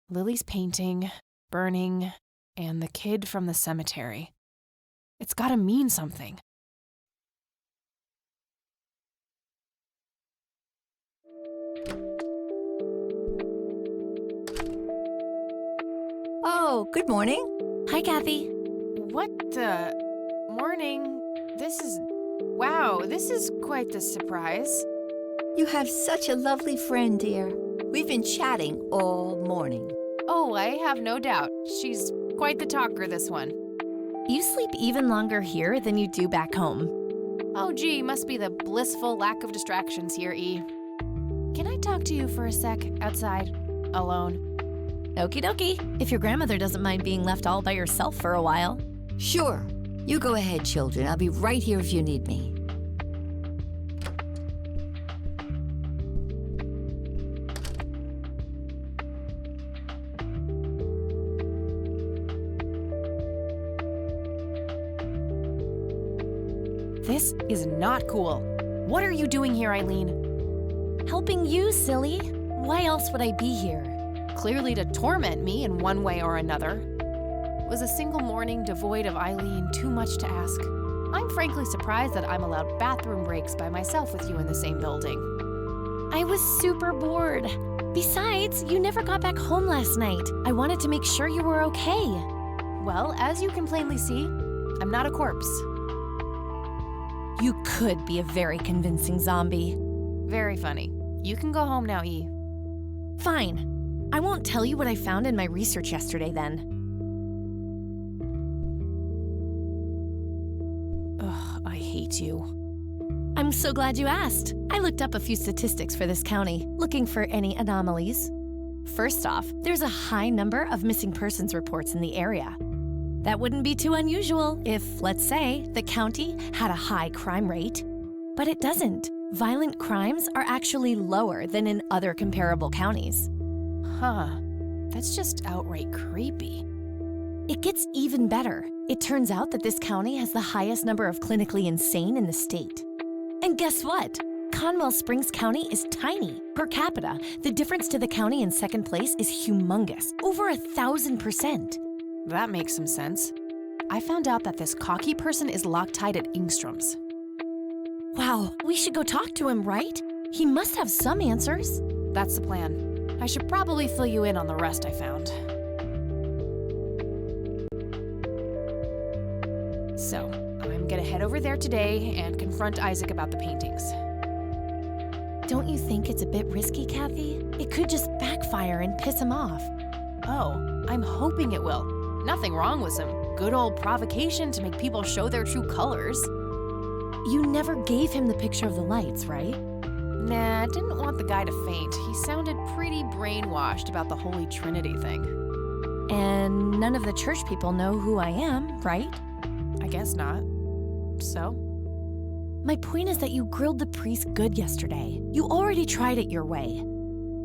Lily's painting, burning, and the kid from the cemetery. It's gotta mean something. Oh, good morning. Hi, Kathy. What the? Morning. Wow, this is quite the surprise. You have such a lovely friend, dear. We've been chatting all morning. Oh, I have no doubt. She's quite the talker, this one. You sleep even longer here than you do back home. Oh, gee, must be the blissful lack of distractions here, E. Can I talk to you for a sec outside, alone? Okie dokie, if your grandmother doesn't mind being left all by yourself for a while. Sure. You go ahead, children. I'll be right here if you need me. This is not cool. What are you doing here, Eileen? Helping you, silly. Why else would I be here? Clearly to torment me in one way or another. Was a single morning devoid of Eileen too much to ask? I'm frankly surprised that I'm allowed bathroom breaks by myself with you in the same building. I was super bored. Besides, you never got back home last night. I wanted to make sure you were okay. Well, as you can plainly see, I'm not a corpse. You could be a very convincing zombie. Very funny. You can go home now, E. Fine. I won't tell you what I found in my research yesterday then. Ugh, I hate you. I'm so glad you asked. I looked up a few statistics for this county, looking for any anomalies. First off, there's a high number of missing persons reports in the area. That wouldn't be too unusual if, let's say, the county had a high crime rate. But it doesn't. Violent crimes are actually lower than in other comparable counties. Huh. That's just outright creepy. It gets even better. It turns out that this county has the highest number of clinically insane in the state. And guess what? Conwell Springs County is tiny. Per capita, the difference to the county in second place is humongous, over 1,000%. That makes some sense. I found out that this cocky person is Loctite at Ingstrom's. Wow, we should go talk to him, right? He must have some answers. That's the plan. I should probably fill you in on the rest I found. So, I'm gonna head over there today and confront Isaac about the paintings. Don't you think it's a bit risky, Kathy? It could just backfire and piss him off. Oh, I'm hoping it will. Nothing wrong with some good old provocation to make people show their true colors. You never gave him the picture of the lights, right? Nah, I didn't want the guy to faint. He sounded pretty brainwashed about the Holy Trinity thing. And none of the church people know who I am, right? I guess not. So? My point is that you grilled the priest good yesterday. You already tried it your way.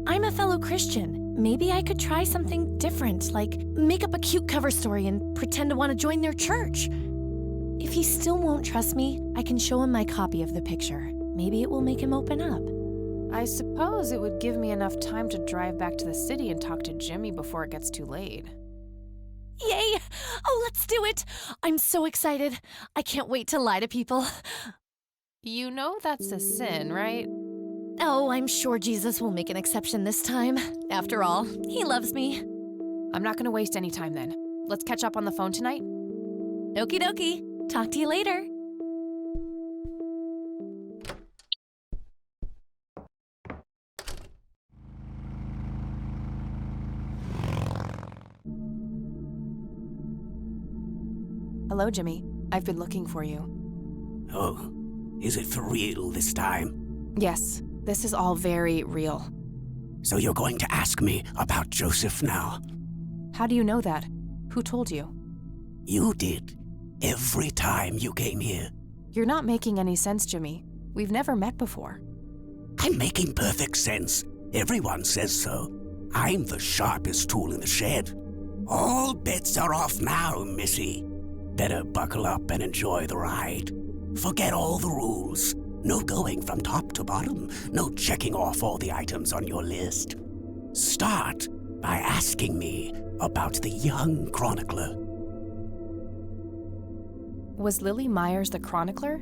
I'm a fellow Christian. Maybe I could try something different, like make up a cute cover story and pretend to want to join their church. If he still won't trust me, I can show him my copy of the picture. Maybe it will make him open up. I suppose it would give me enough time to drive back to the city and talk to Jimmy before it gets too late. Yay! Oh, let's do it! I'm so excited. I can't wait to lie to people. You know that's a sin, right? Oh, I'm sure Jesus will make an exception this time. After all, he loves me. I'm not gonna waste any time then. Let's catch up on the phone tonight. Okie dokie. Talk to you later. Hello, Jimmy. I've been looking for you. Oh, is it for real this time? Yes, this is all very real. So you're going to ask me about Joseph now? How do you know that? Who told you? You did. Every time you came here. You're not making any sense, Jimmy. We've never met before. I'm making perfect sense. Everyone says so. I'm the sharpest tool in the shed. All bets are off now, Missy. Better buckle up and enjoy the ride. Forget all the rules. No going from top to bottom. No checking off all the items on your list. Start by asking me about the young chronicler. Was Lily Myers the chronicler?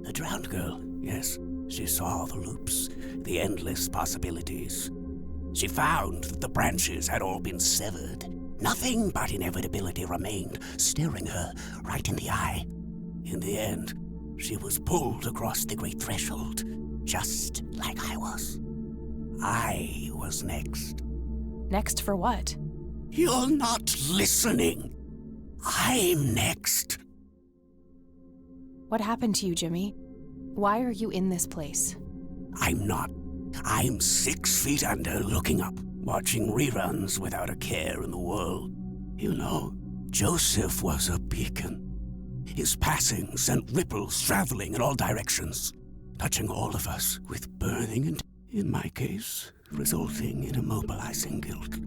The drowned girl, yes. She saw the loops, the endless possibilities. She found that the branches had all been severed. Nothing but inevitability remained, staring her right in the eye. In the end, she was pulled across the great threshold, just like I was. I was next. Next for what? You're not listening. I'm next. What happened to you, Jimmy? Why are you in this place? I'm not. I'm 6 feet under, looking up, watching reruns without a care in the world. You know, Joseph was a beacon. His passing sent ripples traveling in all directions, touching all of us with burning and, in my case, resulting in immobilizing guilt.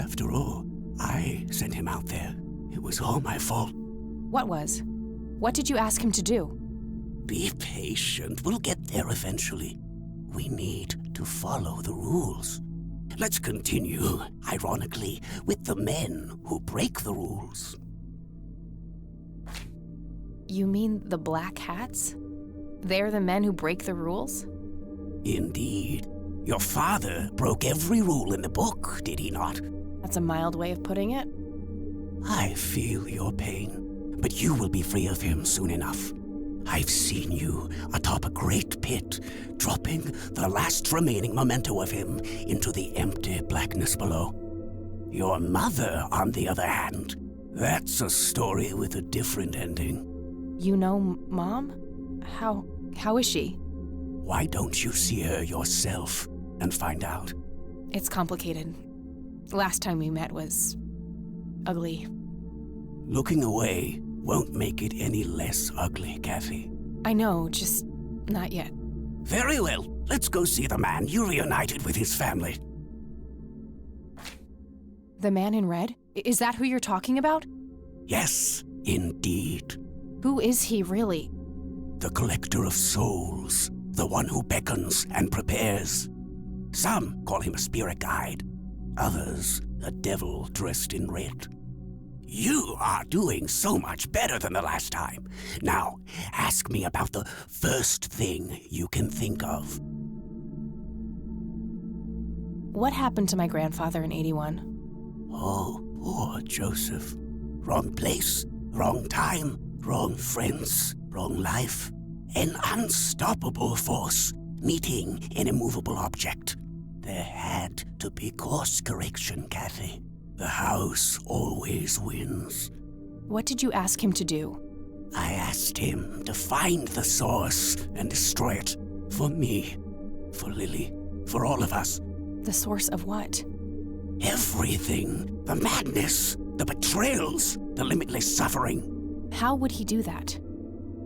After all, I sent him out there. It was all my fault. What was? What did you ask him to do? Be patient. We'll get there eventually. We need to follow the rules. Let's continue, ironically, with the men who break the rules. You mean the Black Hats? They're the men who break the rules? Indeed. Your father broke every rule in the book, did he not? That's a mild way of putting it. I feel your pain, but you will be free of him soon enough. I've seen you atop a great pit, dropping the last remaining memento of him into the empty blackness below. Your mother, on the other hand, that's a story with a different ending. You know Mom? How is she? Why don't you see her yourself and find out? It's complicated. Last time we met was ugly. Looking away won't make it any less ugly, Kathy. I know, just not yet. Very well. Let's go see the man you reunited with his family. The man in red? Is that who you're talking about? Yes, indeed. Who is he really? The collector of souls. The one who beckons and prepares. Some call him a spirit guide. Others, a devil dressed in red. You are doing so much better than the last time. Now, ask me about the first thing you can think of. What happened to my grandfather in 81? Oh, poor Joseph. Wrong place, wrong time, wrong friends, wrong life. An unstoppable force meeting an immovable object. There had to be course correction, Kathy. The house always wins. What did you ask him to do? I asked him to find the source and destroy it. For me, for Lily, for all of us. The source of what? Everything. The madness, the betrayals, the limitless suffering. How would he do that?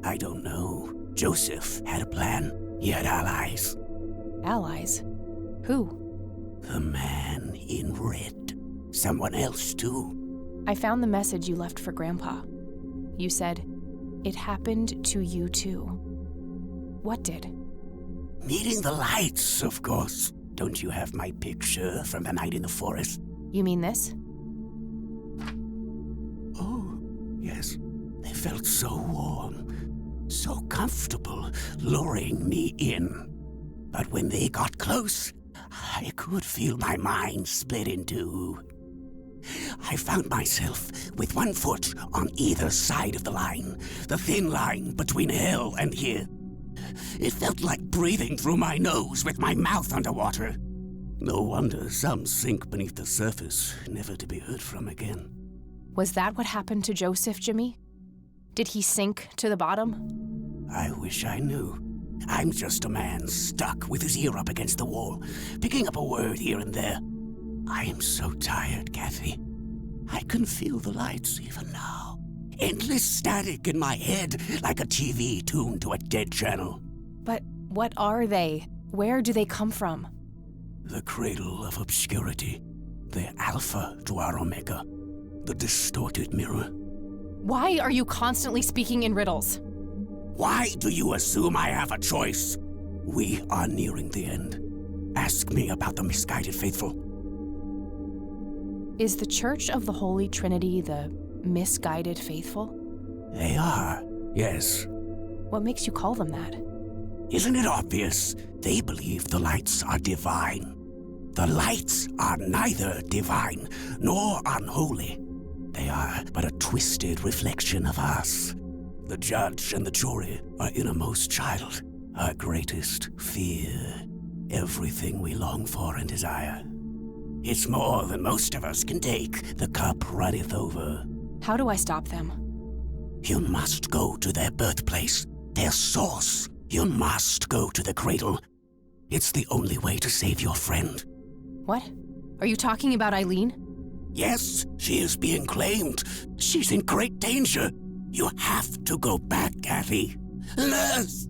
I don't know. Joseph had a plan. He had allies. Allies? Who? The man in red. Someone else, too. I found the message you left for Grandpa. You said, "It happened to you too." What did? Meeting the lights, of course. Don't you have my picture from the night in the forest? You mean this? Oh, yes. They felt so warm, so comfortable, luring me in. But when they got close, I could feel my mind split in two. I found myself with one foot on either side of the line, the thin line between hell and here. It felt like breathing through my nose with my mouth underwater. No wonder some sink beneath the surface, never to be heard from again. Was that what happened to Joseph, Jimmy? Did he sink to the bottom? I wish I knew. I'm just a man stuck with his ear up against the wall, picking up a word here and there. I am so tired, Kathy. I can feel the lights even now. Endless static in my head, like a TV tuned to a dead channel. But what are they? Where do they come from? The cradle of obscurity. The alpha to our omega. The distorted mirror. Why are you constantly speaking in riddles? Why do you assume I have a choice? We are nearing the end. Ask me about the misguided faithful. Is the Church of the Holy Trinity the misguided faithful? They are, yes. What makes you call them that? Isn't it obvious? They believe the lights are divine. The lights are neither divine nor unholy. They are but a twisted reflection of us. The judge and the jury, our innermost child, our greatest fear, everything we long for and desire. It's more than most of us can take. The cup runneth over. How do I stop them? You must go to their birthplace, their source. You must go to the cradle. It's the only way to save your friend. What? Are you talking about Eileen? Yes, she is being claimed. She's in great danger. You have to go back, Kathy. Nurse!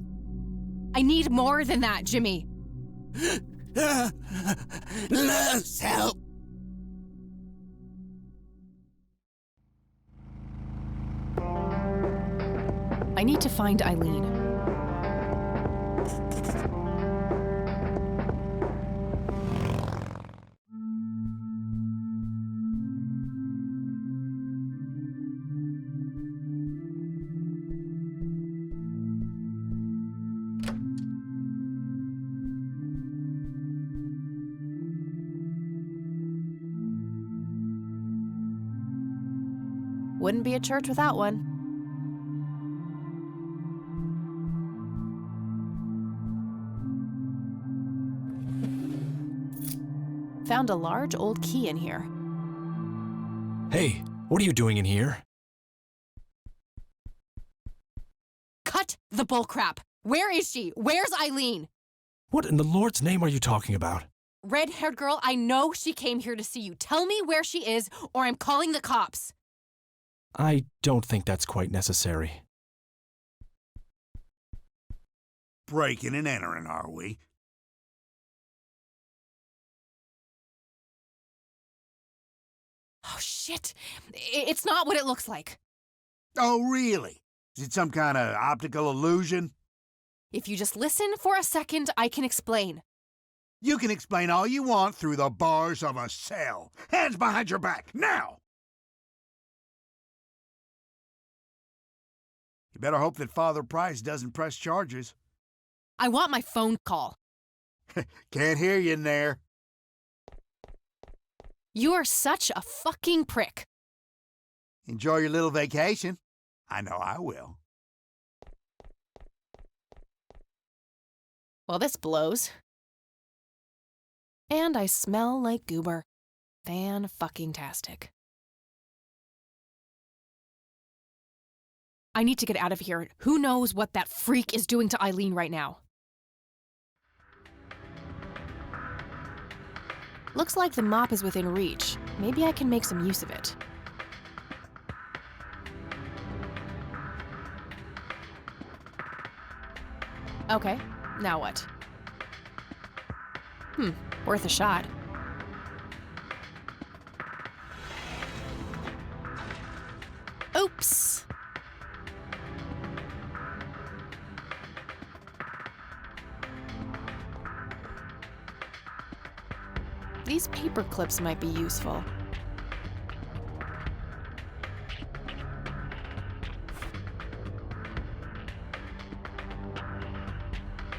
I need more than that, Jimmy. Nurse, help! I need to find Eileen. Wouldn't be a church without one. Found a large old key in here. Hey, what are you doing in here? Cut the bullcrap! Where is she? Where's Eileen? What in the Lord's name are you talking about? Red-haired girl, I know she came here to see you. Tell me where she is, or I'm calling the cops. I don't think that's quite necessary. Breaking and entering, are we? Oh, shit. It's not what it looks like. Oh, really? Is it some kind of optical illusion? If you just listen for a second, I can explain. You can explain all you want through the bars of a cell. Hands behind your back, now! You better hope that Father Price doesn't press charges. I want my phone call. Can't hear you in there. You are such a fucking prick. Enjoy your little vacation. I know I will. Well, this blows. And I smell like goober. Fan-fucking-tastic. I need to get out of here. Who knows what that freak is doing to Eileen right now? Looks like the mop is within reach. Maybe I can make some use of it. Okay, now what? Worth a shot. Oops! These paper clips might be useful.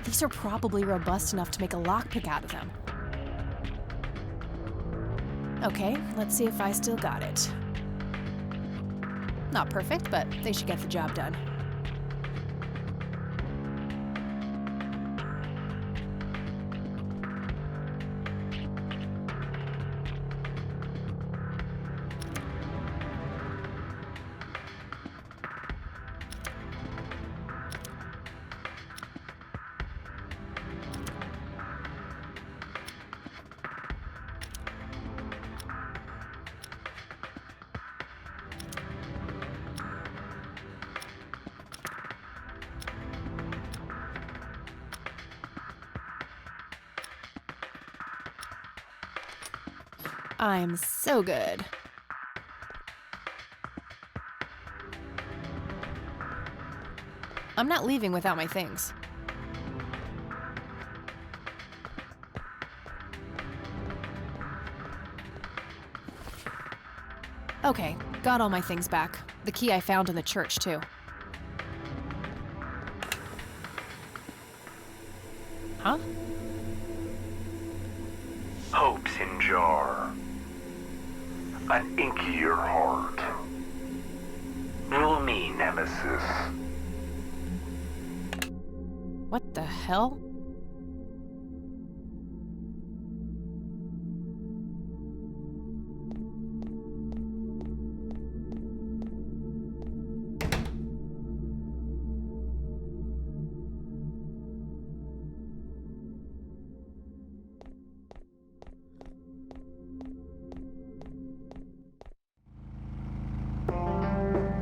These are probably robust enough to make a lockpick out of them. Okay, let's see if I still got it. Not perfect, but they should get the job done. I'm so good. I'm not leaving without my things. Okay, got all my things back. The key I found in the church, too. Huh? Hope's in jar. An inkier heart. Rule me, Nemesis. What the hell?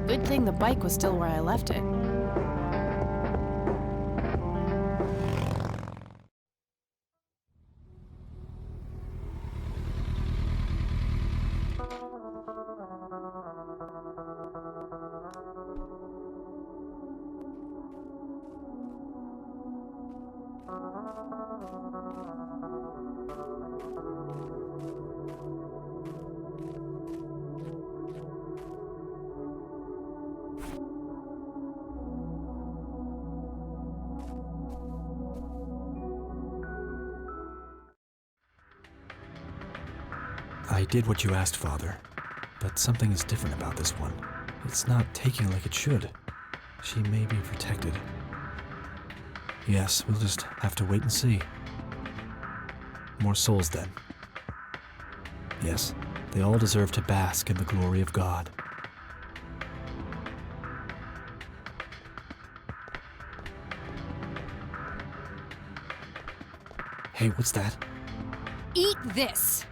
Good thing the bike was still where I left it. I did what you asked, Father. But something is different about this one. It's not taking like it should. She may be protected. Yes, we'll just have to wait and see. More souls, then. Yes, they all deserve to bask in the glory of God. Hey, what's that? Eat this!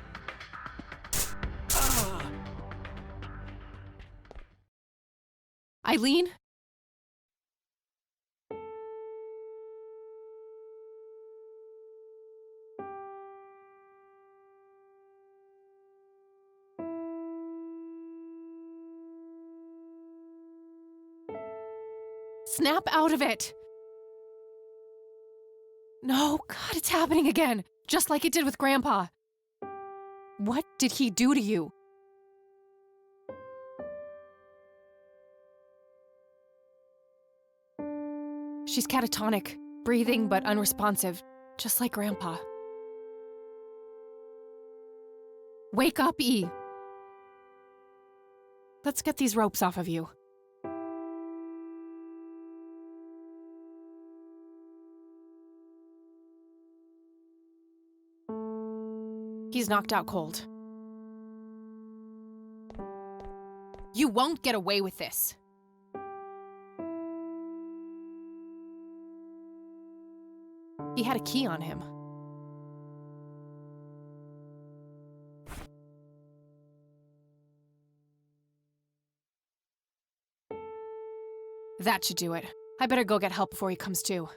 Eileen? Snap out of it! No, God, it's happening again. Just like it did with Grandpa. What did he do to you? She's catatonic, breathing but unresponsive, just like Grandpa. Wake up, E. Let's get these ropes off of you. He's knocked out cold. You won't get away with this. He had a key on him. That should do it. I better go get help before he comes to.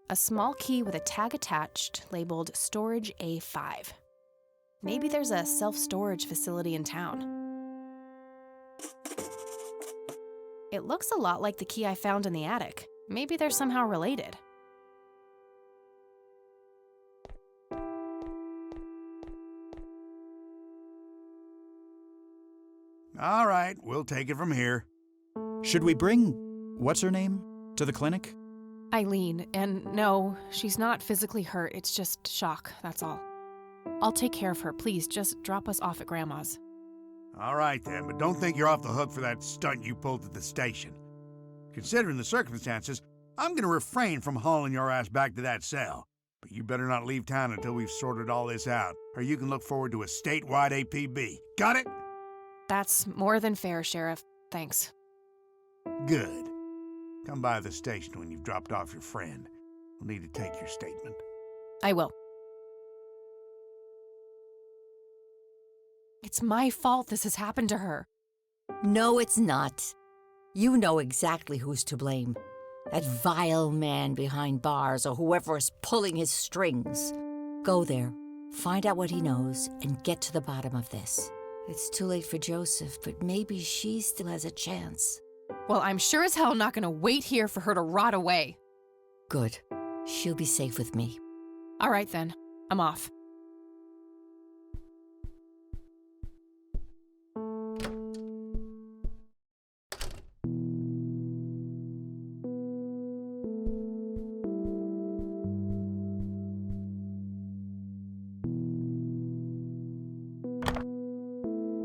A small key with a tag attached labeled Storage A5. Maybe there's a self-storage facility in town. It looks a lot like the key I found in the attic. Maybe they're somehow related. All right, we'll take it from here. Should we bring what's-her-name to the clinic? Eileen, and no, she's not physically hurt, it's just shock, that's all. I'll take care of her, please, just drop us off at Grandma's. All right then, but don't think you're off the hook for that stunt you pulled at the station. Considering the circumstances, I'm gonna refrain from hauling your ass back to that cell. But you better not leave town until we've sorted all this out, or you can look forward to a statewide APB. Got it? That's more than fair, Sheriff. Thanks. Good. Come by the station when you've dropped off your friend. We'll need to take your statement. I will. It's my fault this has happened to her. No, it's not. You know exactly who's to blame. That vile man behind bars or whoever is pulling his strings. Go there Find out what he knows and get to the bottom of this. It's too late for Joseph, but maybe she still has a chance. Well, I'm sure as hell not gonna wait here for her to rot away. Good. She'll be safe with me. All right then, I'm off.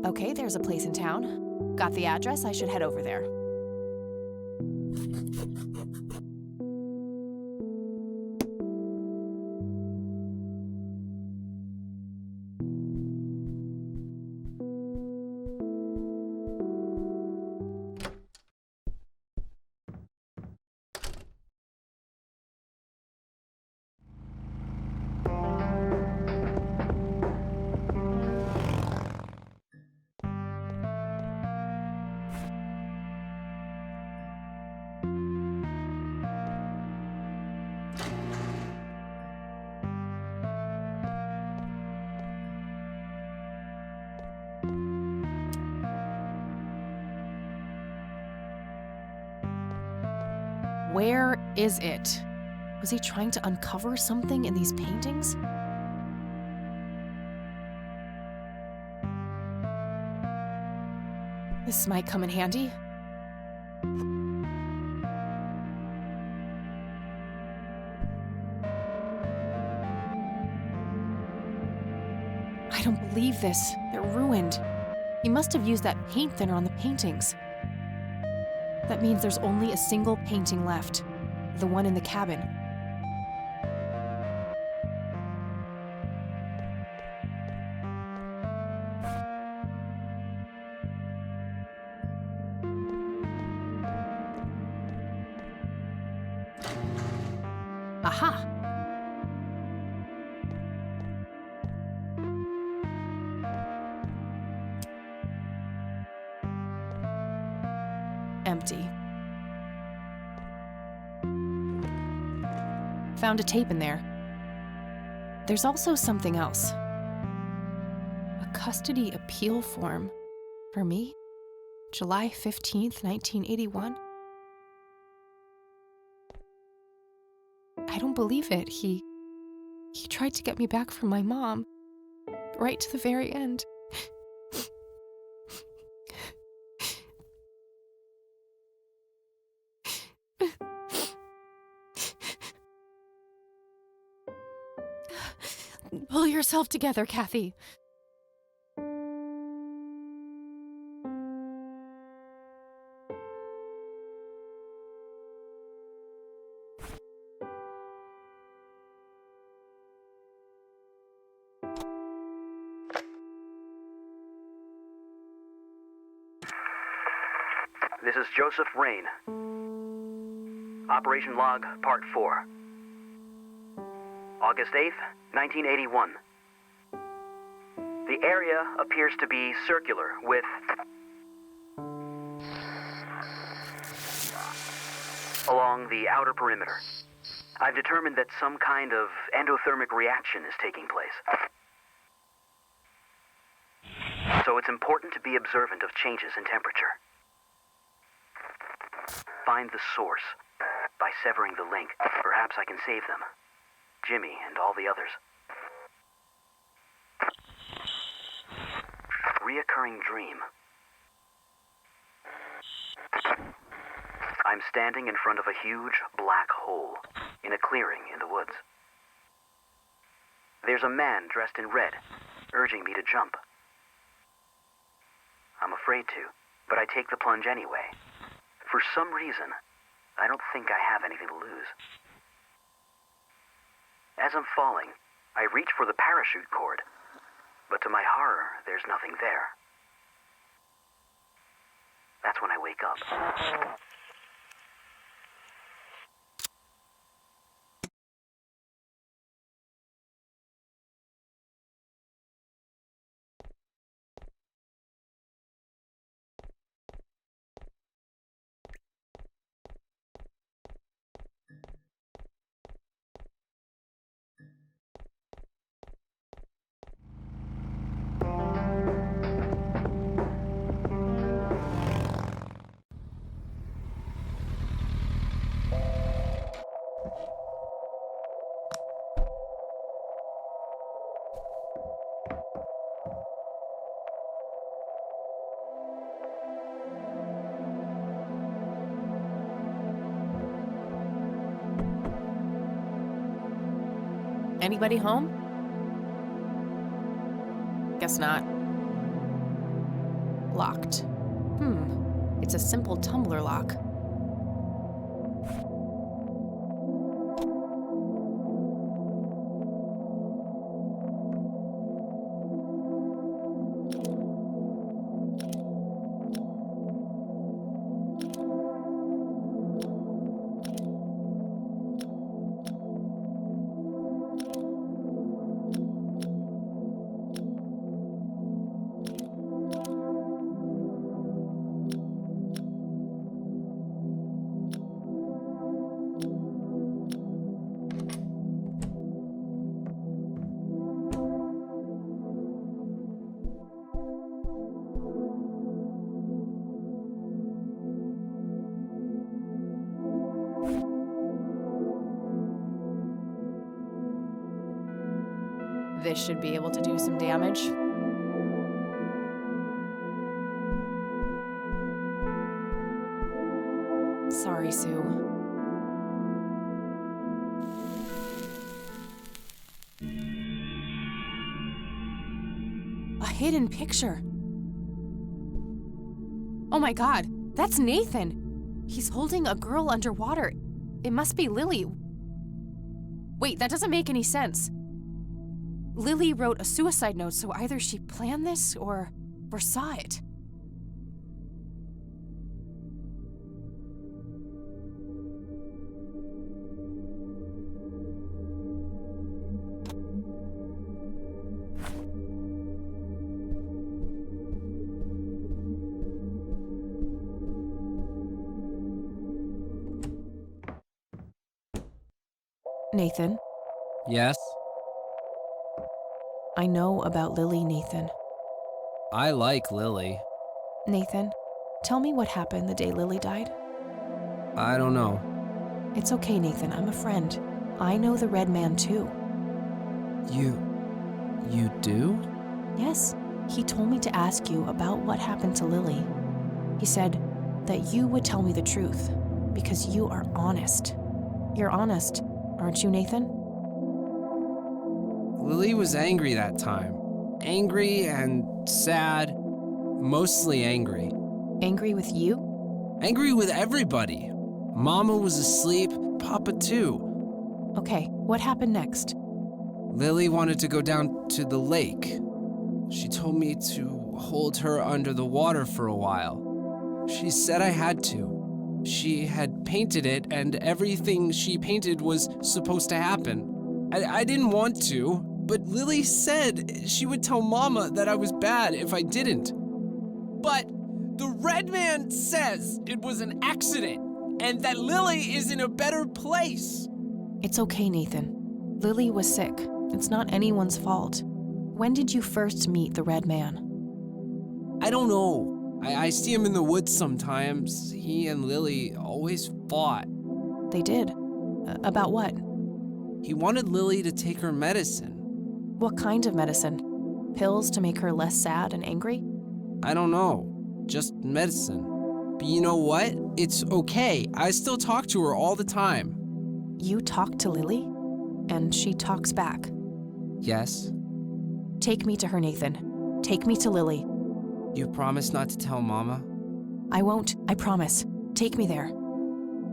Okay, there's a place in town. Got the address, I should head over there. Where is it? Was he trying to uncover something in these paintings? This might come in handy. I don't believe this. They're ruined. He must have used that paint thinner on the paintings. That means there's only a single painting left. The one in the cabin. Aha! Empty. Found a tape in there. There's also something else. A custody appeal form. For me? July 15th, 1981? I don't believe it. He tried to get me back from my mom. Right to the very end. Pull yourself together, Kathy. This is Joseph Rain. Operation Log, Part 4. August 8th, 1981. The area appears to be circular with along the outer perimeter. I've determined that some kind of endothermic reaction is taking place. So it's important to be observant of changes in temperature. Find the source. By severing the link, perhaps I can save them. Jimmy and all the others. Reoccurring dream. I'm standing in front of a huge black hole in a clearing in the woods. There's a man dressed in red, urging me to jump. I'm afraid to, but I take the plunge anyway. For some reason, I don't think I have anything to lose. As I'm falling, I reach for the parachute cord, but to my horror, there's nothing there. That's when I wake up. Anybody home? Guess not. Locked. It's a simple tumbler lock. This should be able to do some damage. Sorry, Sue. A hidden picture. Oh my God, that's Nathan. He's holding a girl underwater. It must be Lily. Wait, that doesn't make any sense. Lily wrote a suicide note, so either she planned this or saw it. Nathan? Yes? I know about Lily, Nathan. I like Lily. Nathan, tell me what happened the day Lily died. I don't know. It's okay, Nathan. I'm a friend. I know the Red Man, too. You do? Yes. He told me to ask you about what happened to Lily. He said that you would tell me the truth, because you are honest. You're honest, aren't you, Nathan? Lily was angry that time. Angry and sad. Mostly angry. Angry with you? Angry with everybody. Mama was asleep, Papa too. Okay, what happened next? Lily wanted to go down to the lake. She told me to hold her under the water for a while. She said I had to. She had painted it, and everything she painted was supposed to happen. I didn't want to, but Lily said she would tell Mama that I was bad if I didn't. But the Red Man says it was an accident, and that Lily is in a better place. It's okay, Nathan. Lily was sick. It's not anyone's fault. When did you first meet the Red Man? I don't know. I see him in the woods sometimes. He and Lily always fought. They did? About what? He wanted Lily to take her medicine. What kind of medicine? Pills to make her less sad and angry? I don't know. Just medicine. But you know what? It's okay. I still talk to her all the time. You talk to Lily? And she talks back? Yes. Take me to her, Nathan. Take me to Lily. You promise not to tell Mama? I won't. I promise. Take me there.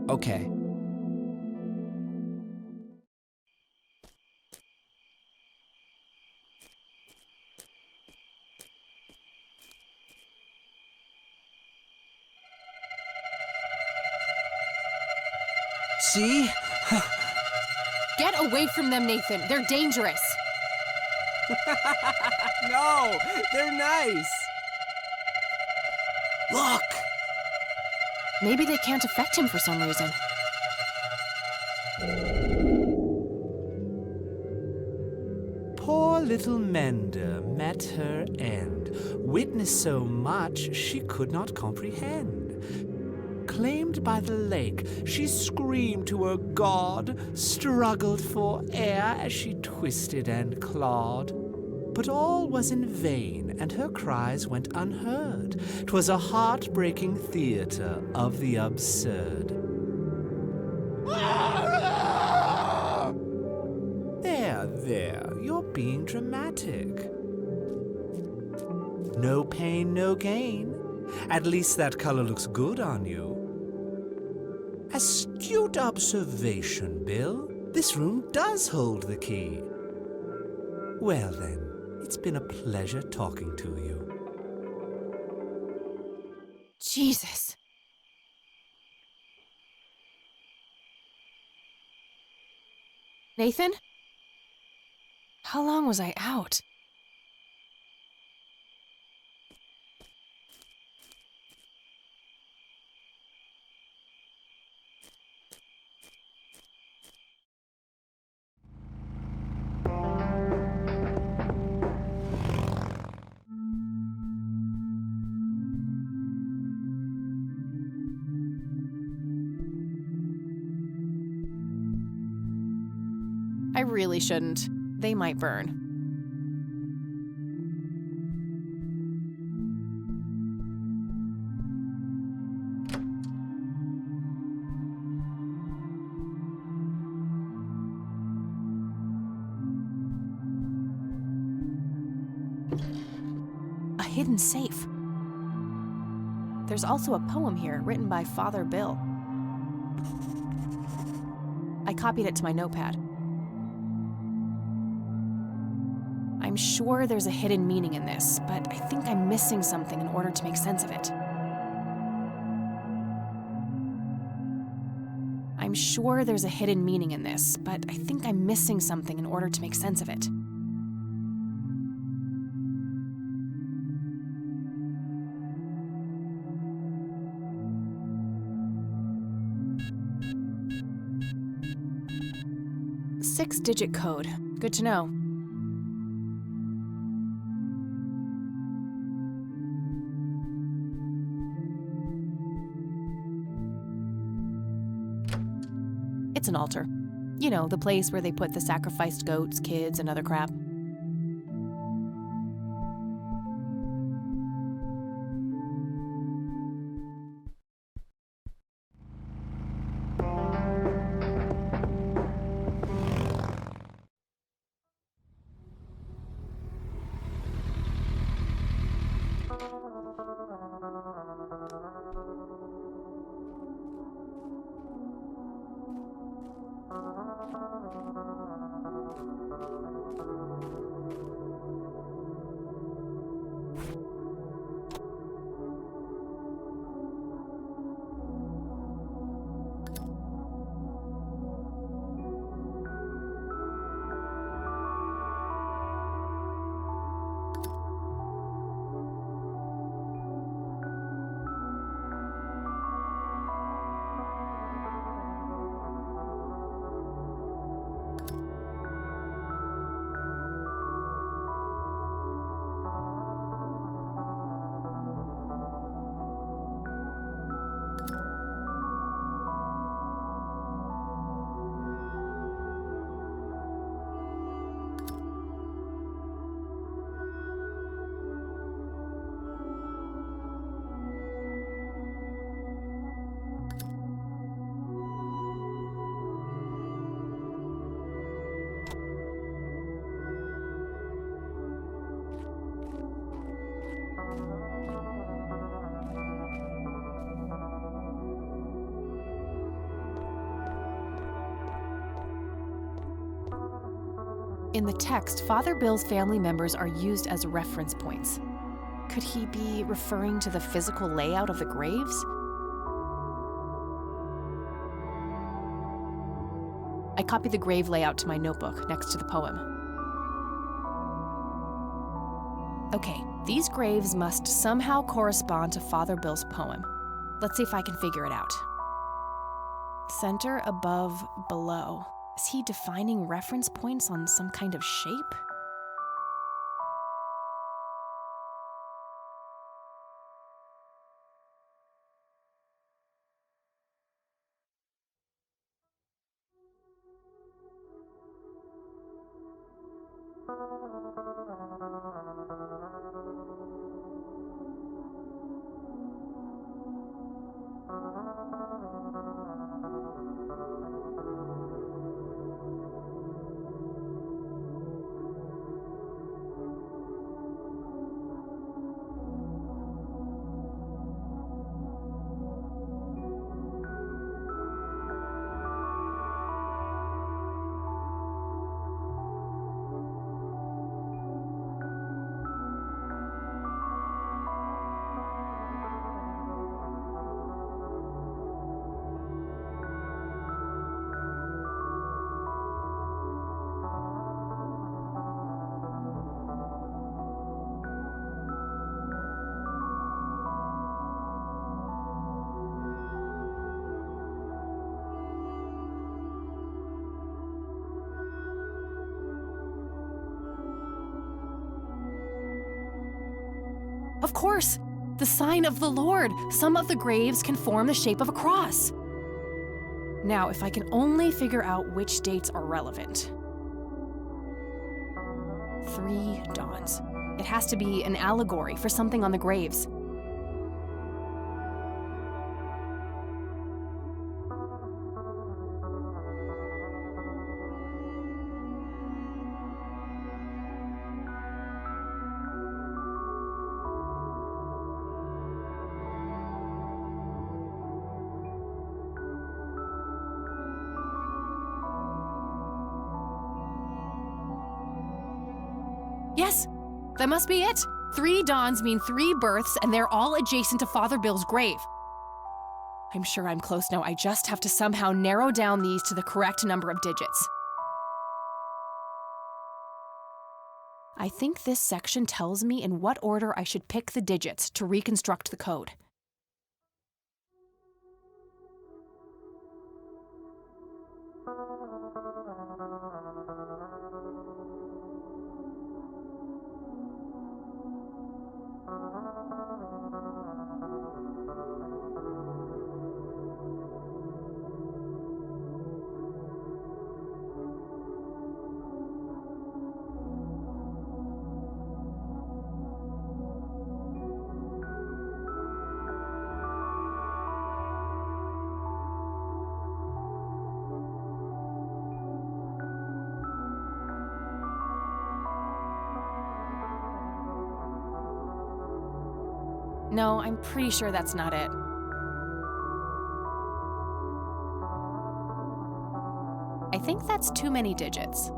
Okay. See? Get away from them, Nathan. They're dangerous. No, they're nice. Look! Maybe they can't affect him for some reason. Poor little Menda met her end, witnessed so much she could not comprehend. Claimed by the lake, she screamed to her god, struggled for air as she twisted and clawed. But all was in vain, and her cries went unheard. 'Twas a heartbreaking theater of the absurd. There, there, you're being dramatic. No pain, no gain. At least that color looks good on you. Astute observation, Bill. This room does hold the key. Well then, it's been a pleasure talking to you. Jesus. Nathan? How long was I out? I really shouldn't. They might burn. A hidden safe. There's also a poem here written by Father Bill. I copied it to my notepad. I'm sure there's a hidden meaning in this, but I think I'm missing something in order to make sense of it. I'm sure there's a hidden meaning in this, but I think I'm missing something in order to make sense of it. Six-digit code. Good to know. It's an altar. You know, the place where they put the sacrificed goats, kids, and other crap. In the text, Father Bill's family members are used as reference points. Could he be referring to the physical layout of the graves? I copied the grave layout to my notebook next to the poem. Okay, these graves must somehow correspond to Father Bill's poem. Let's see if I can figure it out. Center, above, below. Is he defining reference points on some kind of shape? Of course! The sign of the Lord. Some of the graves can form the shape of a cross. Now, if I can only figure out which dates are relevant. 3 dawns. It has to be an allegory for something on the graves. Yes, that must be it. 3 dawns mean 3 births, and they're all adjacent to Father Bill's grave. I'm sure I'm close now. I just have to somehow narrow down these to the correct number of digits. I think this section tells me in what order I should pick the digits to reconstruct the code. No, I'm pretty sure that's not it. I think that's too many digits.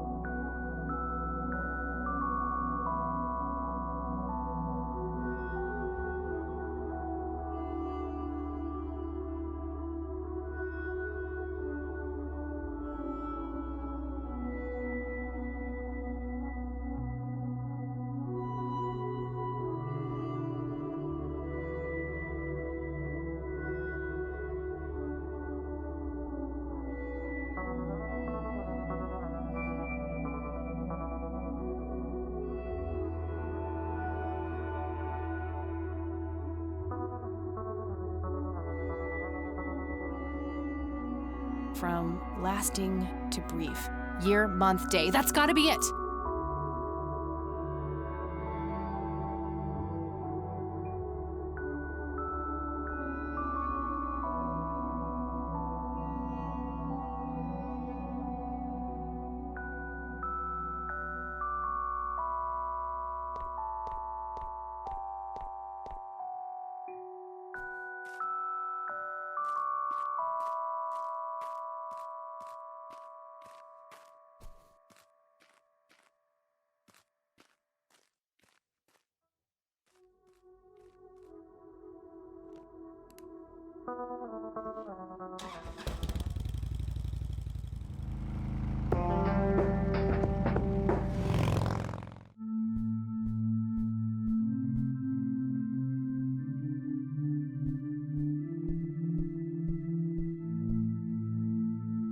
From lasting to brief. Year, month, day. That's gotta be it!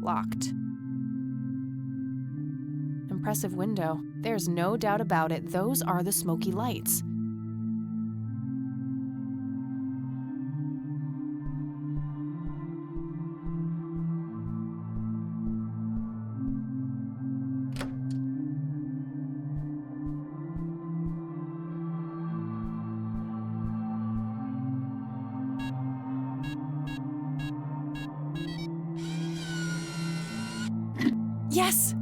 Locked. Impressive window. There's no doubt about it. Those are the smoky lights. Yes!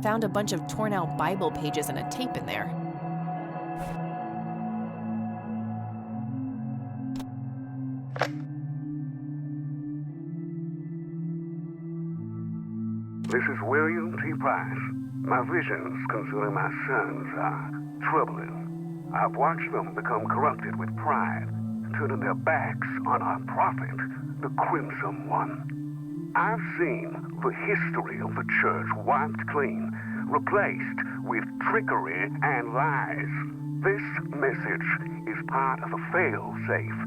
Found a bunch of torn out Bible pages and a tape in there. This is William T. Price. My visions concerning my sons are troubling. I've watched them become corrupted with pride, turning their backs on our prophet, the Crimson One. I've seen the history of the church wiped clean, replaced with trickery and lies. This message is part of a fail-safe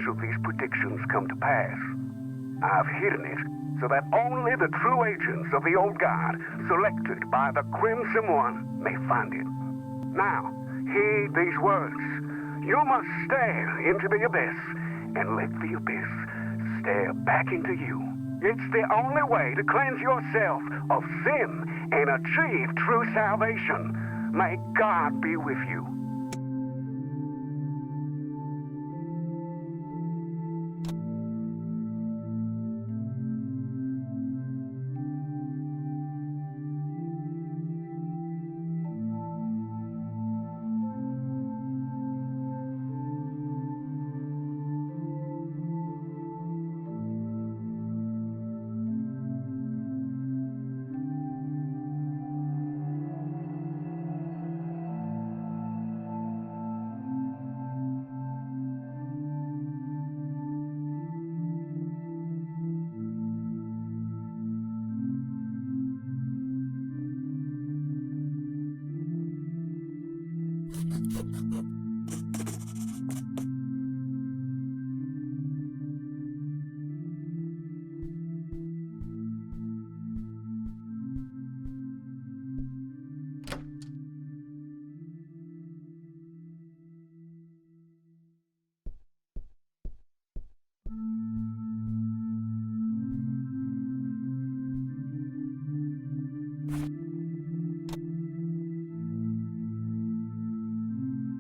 should these predictions come to pass. I've hidden it so that only the true agents of the old God, selected by the Crimson One, may find it. Now, Heed these words. You must stare into the abyss and let the abyss stare back into you. It's the only way to cleanse yourself of sin and achieve true salvation. May God be with you.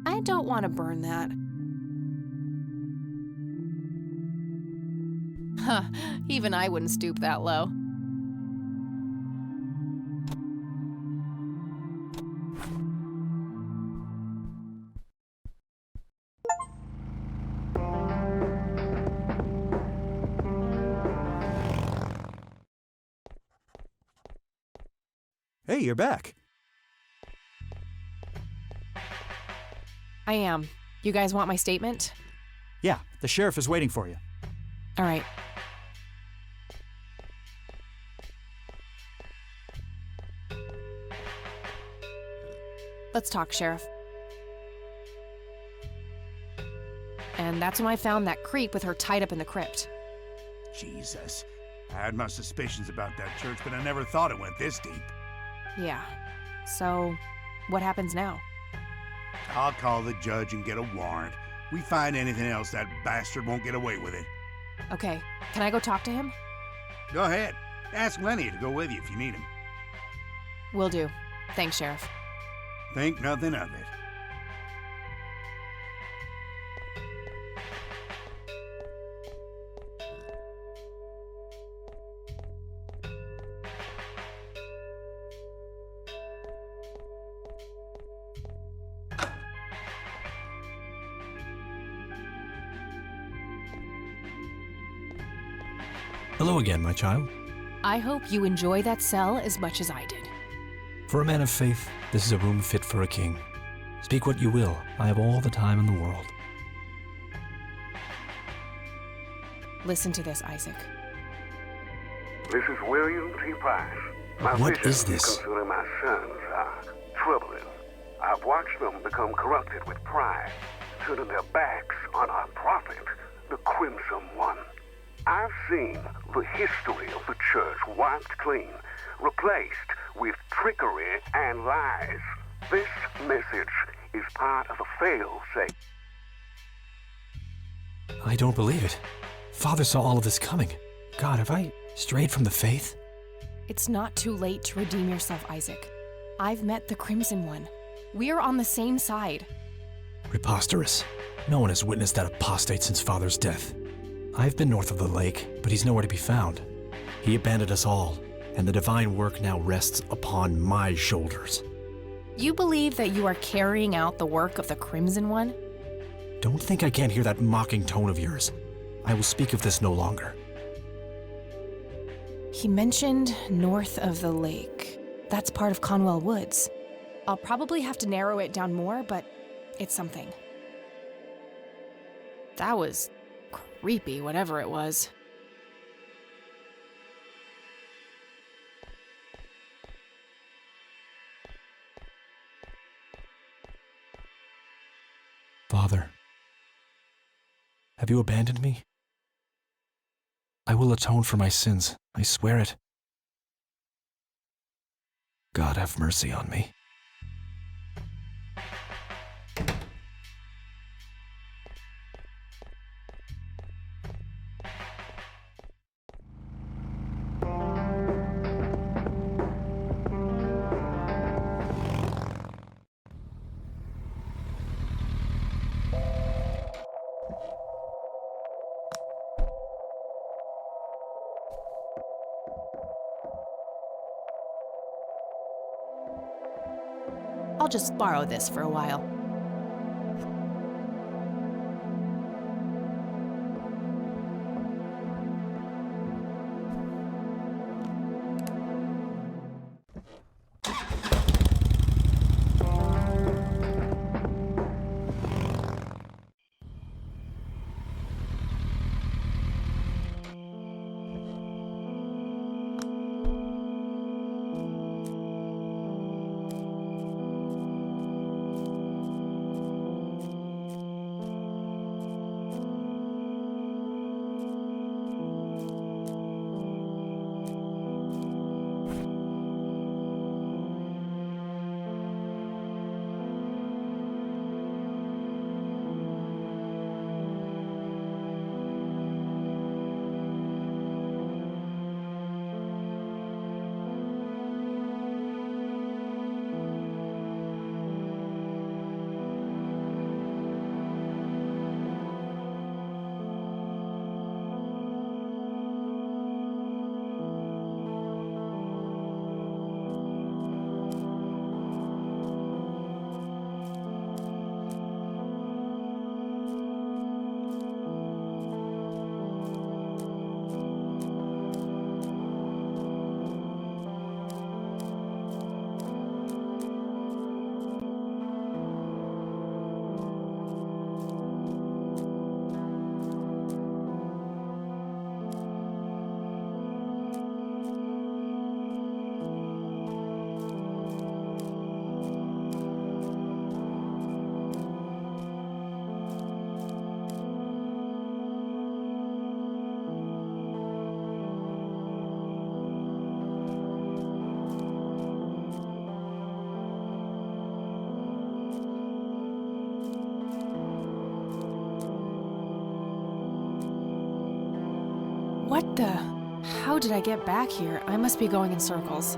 I don't want to burn that. Huh, even I wouldn't stoop that low. Hey, you're back. I am. You guys want my statement? Yeah, the sheriff is waiting for you. All right. Let's talk, Sheriff. And that's when I found that creep with her tied up in the crypt. Jesus. I had my suspicions about that church, but I never thought it went this deep. Yeah. So, what happens now? I'll call the judge and get a warrant. We find anything else, that bastard won't get away with it. Okay, can I go talk to him? Go ahead. Ask Lenny to go with you if you need him. Will do. Thanks, Sheriff. Think nothing of it. Hello again, my child. I hope you enjoy that cell as much as I did. For a man of faith, this is a room fit for a king. Speak what you will, I have all the time in the world. Listen to this, Isaac. This is William T. Price. My What visions is this? concerning my sons are troubling. I've watched them become corrupted with pride, turning their backs on our prophet, the Crimson One. I've seen the history of the church wiped clean, replaced with trickery and lies. This message is part of a fail-safe. I don't believe it. Father saw all of this coming. God, have I strayed from the faith? It's not too late to redeem yourself, Isaac. I've met the Crimson One. We're on the same side. Preposterous. No one has witnessed that apostate since Father's death. I've been north of the lake, but he's nowhere to be found. He abandoned us all, and the divine work now rests upon my shoulders. You believe that you are carrying out the work of the Crimson One? Don't think I can't hear that mocking tone of yours. I will speak of this no longer. He mentioned north of the lake. That's part of Conwell Woods. I'll probably have to narrow it down more, but it's something. That was creepy, whatever it was. Father, have you abandoned me? I will atone for my sins, I swear it. God have mercy on me. just borrow this for a while. What the? How did I get back here? I must be going in circles.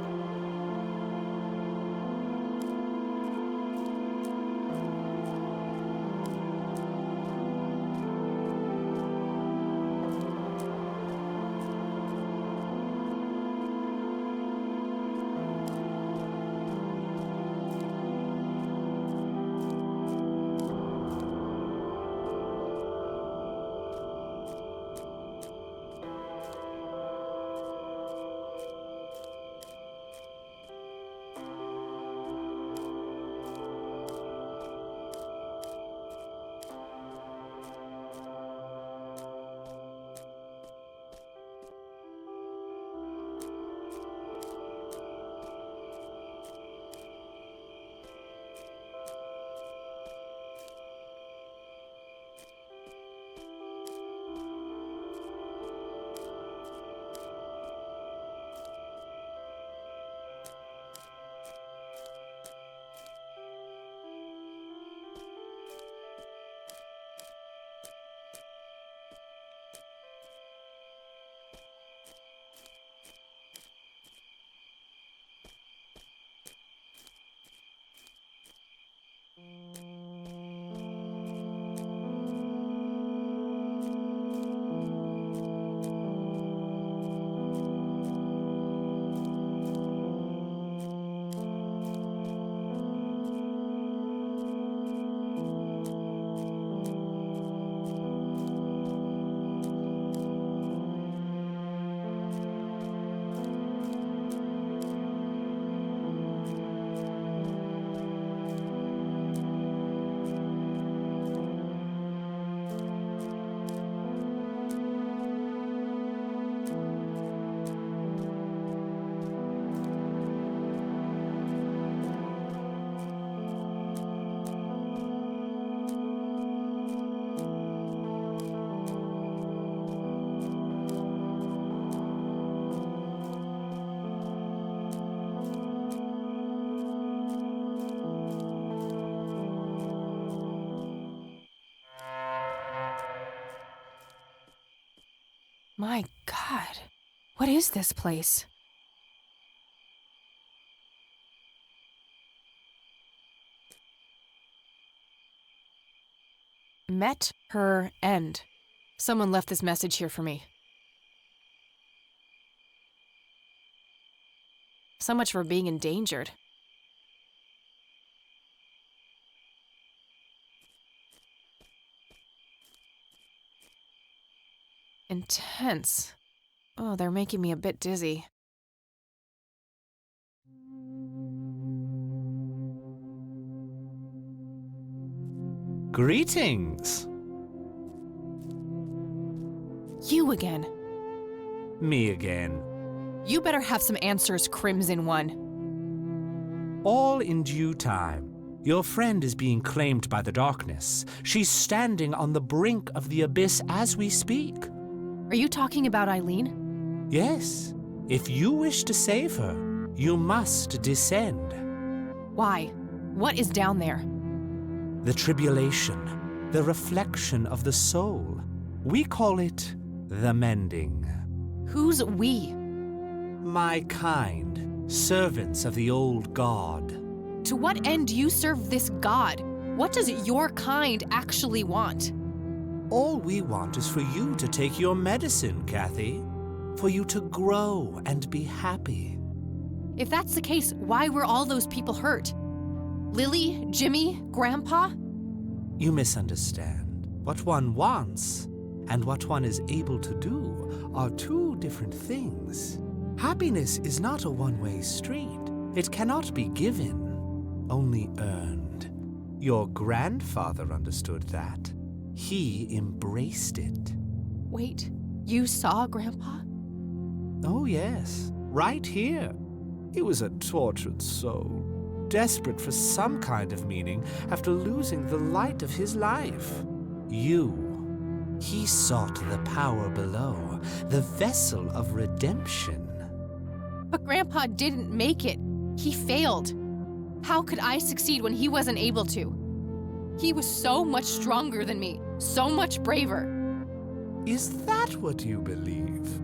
My God, what is this place? Met her end. Someone left this message here for me. So much for being endangered. intense. Oh, they're making me a bit dizzy. Greetings. You again. Me again. You better have some answers, Crimson One. All in due time. Your friend is being claimed by the darkness. She's standing on the brink of the abyss as we speak. Are you talking about Eileen? Yes. If you wish to save her, you must descend. Why? What is down there? The tribulation, the reflection of the soul. We call it the mending. Who's we? My kind, servants of the old god. To what end do you serve this god? What does your kind actually want? All we want is for you to take your medicine, Kathy. For you to grow and be happy. If that's the case, why were all those people hurt? Lily, Jimmy, Grandpa? You misunderstand. What one wants and what one is able to do are two different things. Happiness is not a one-way street. It cannot be given, only earned. Your grandfather understood that. He embraced it. Wait, you saw Grandpa? Oh, yes. Right here. He was a tortured soul, desperate for some kind of meaning after losing the light of his life. You. He sought the power below, the vessel of redemption. But Grandpa didn't make it. He failed. How could I succeed when he wasn't able to? He was so much stronger than me, so much braver. Is that what you believe?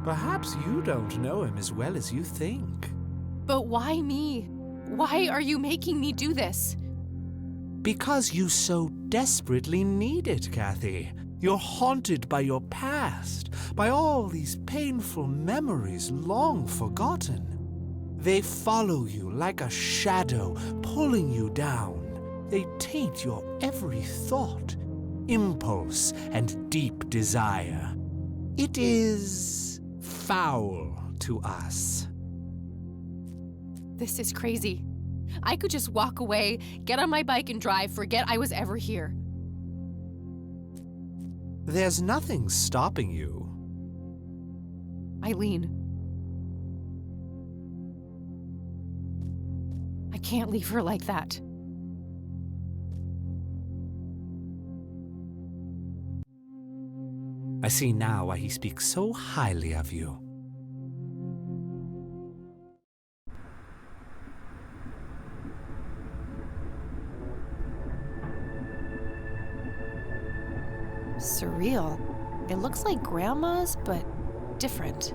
Perhaps you don't know him as well as you think. But why me? Why are you making me do this? Because you so desperately need it, Kathy. You're haunted by your past, by all these painful memories long forgotten. They follow you like a shadow, pulling you down. They taint your every thought, impulse, and deep desire. It is foul to us. This is crazy. I could just walk away, get on my bike and drive, forget I was ever here. There's nothing stopping you. Eileen. I can't leave her like that. I see now why he speaks so highly of you. Surreal. It looks like Grandma's, but different.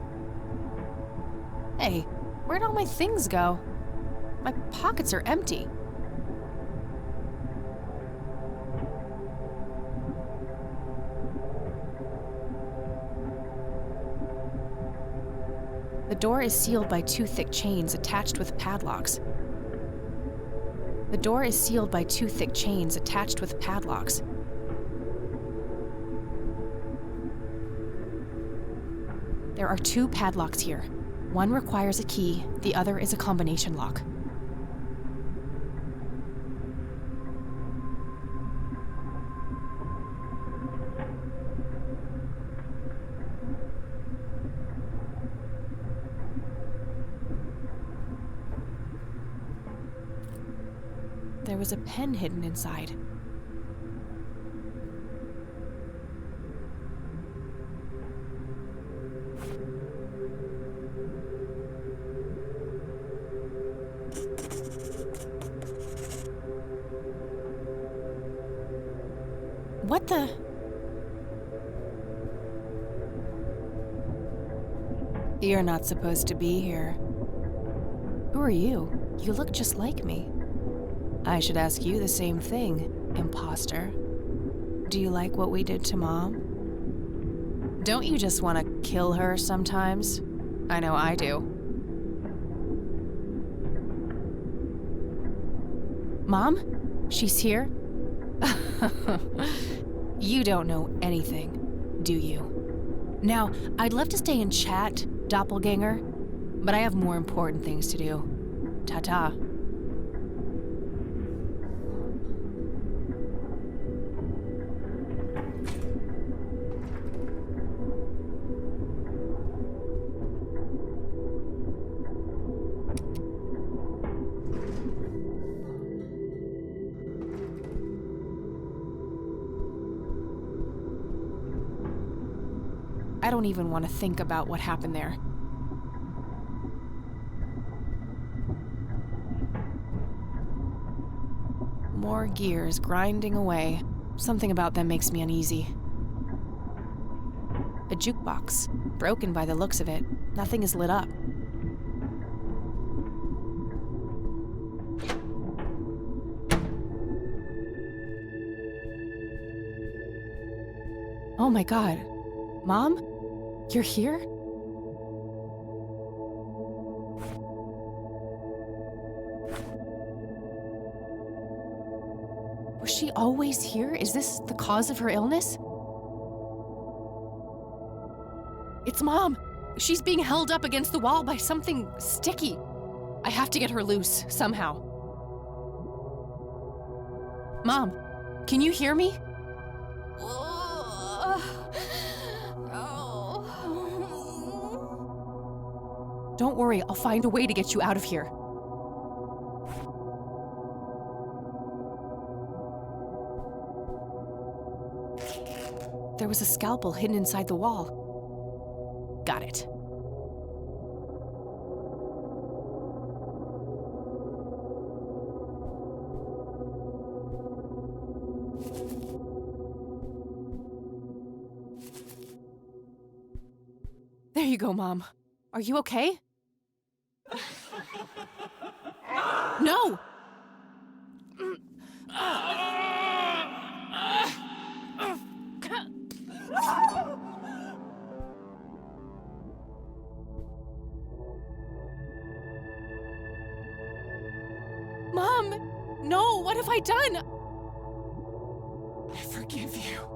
Hey, where'd all my things go? My pockets are empty. The door is sealed by two thick chains attached with padlocks. The door is sealed by two thick chains attached with padlocks. There are two padlocks here. One requires a key, the other is a combination lock. There was a pen hidden inside. What the? You're not supposed to be here. Who are you? You look just like me. I should ask you the same thing, imposter. Do you like what we did to Mom? Don't you just want to kill her sometimes? I know I do. Mom? She's here? You don't know anything, do you? Now, I'd love to stay and chat, doppelganger, but I have more important things to do. Ta-ta. I don't even want to think about what happened there. More gears grinding away. Something about them makes me uneasy. A jukebox, broken by the looks of it. Nothing is lit up. Oh my God. Mom? You're here? Was she always here? Is this the cause of her illness? It's Mom! She's being held up against the wall by something sticky. I have to get her loose, somehow. Mom, can you hear me? Don't worry, I'll find a way to get you out of here. There was a scalpel hidden inside the wall. Got it. There you go, Mom. Are you okay? No! Mom! No, what have I done? I forgive you.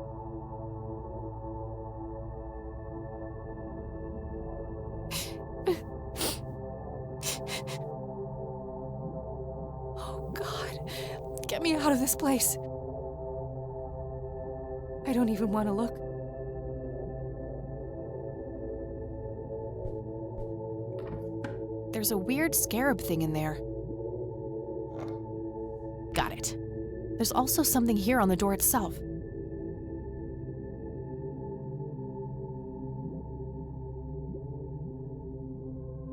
Get me out of this place. I don't even want to look. There's a weird scarab thing in there. Got it. There's also something here on the door itself.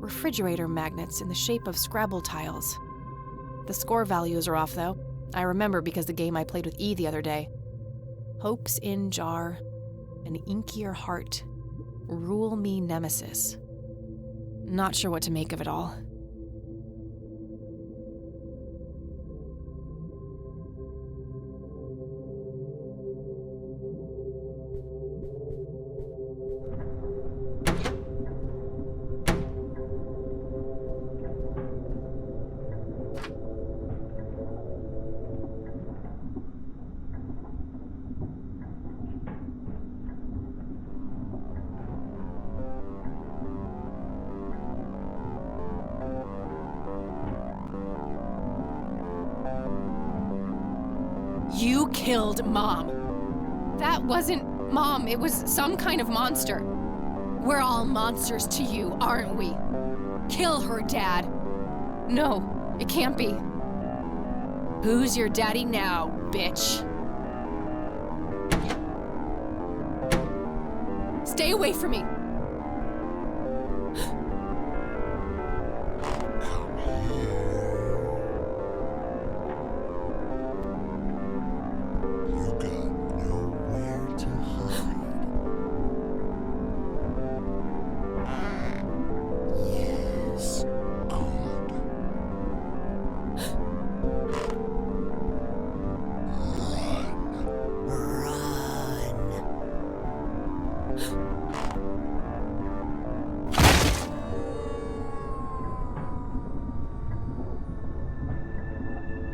Refrigerator magnets in the shape of Scrabble tiles. The score values are off, though. I remember because the game I played with E the other day. Hopes in jar, an inkier heart, rule me nemesis. Not sure what to make of it all. You killed Mom. That wasn't Mom, it was some kind of monster. We're all monsters to you, aren't we? Kill her, Dad. No, it can't be. Who's your daddy now, bitch? Stay away from me.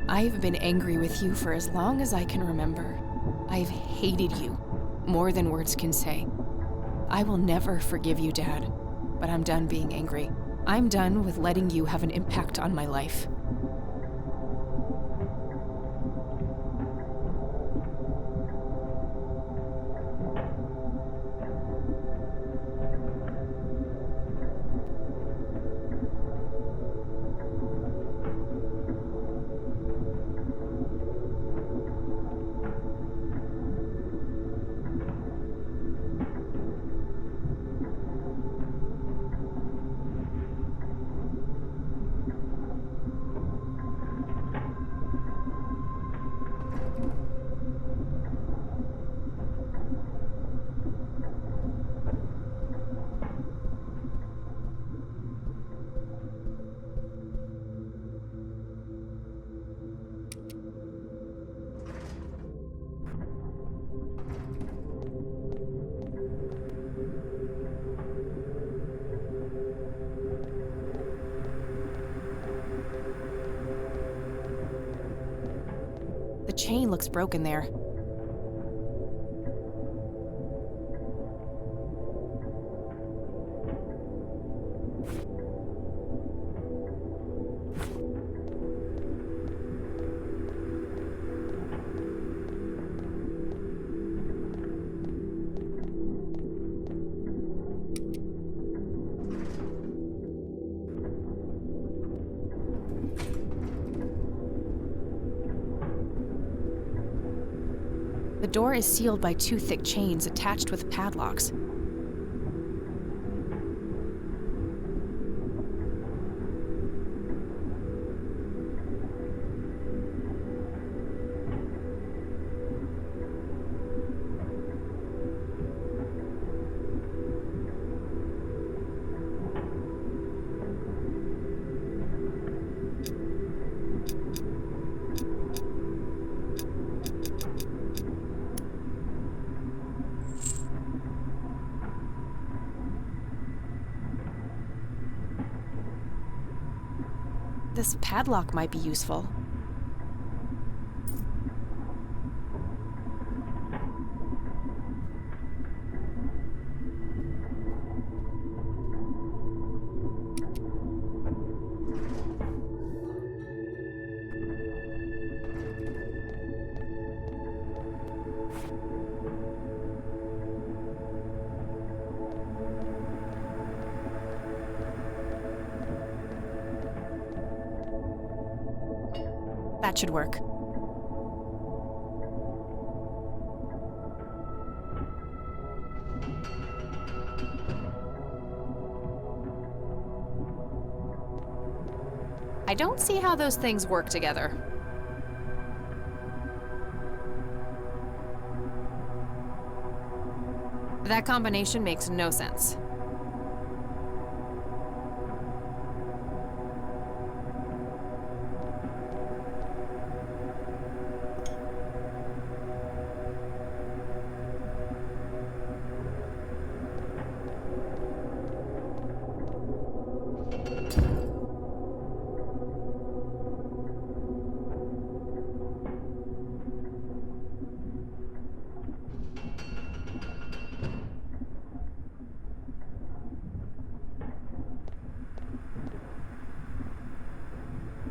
I've been angry with you for as long as I can remember. I've hated you, more than words can say. I will never forgive you, Dad. But I'm done being angry. I'm done with letting you have an impact on my life. The chain looks broken there. The door is sealed by 2 thick chains attached with padlocks. This padlock might be useful. That should work. I don't see how those things work together. That combination makes no sense.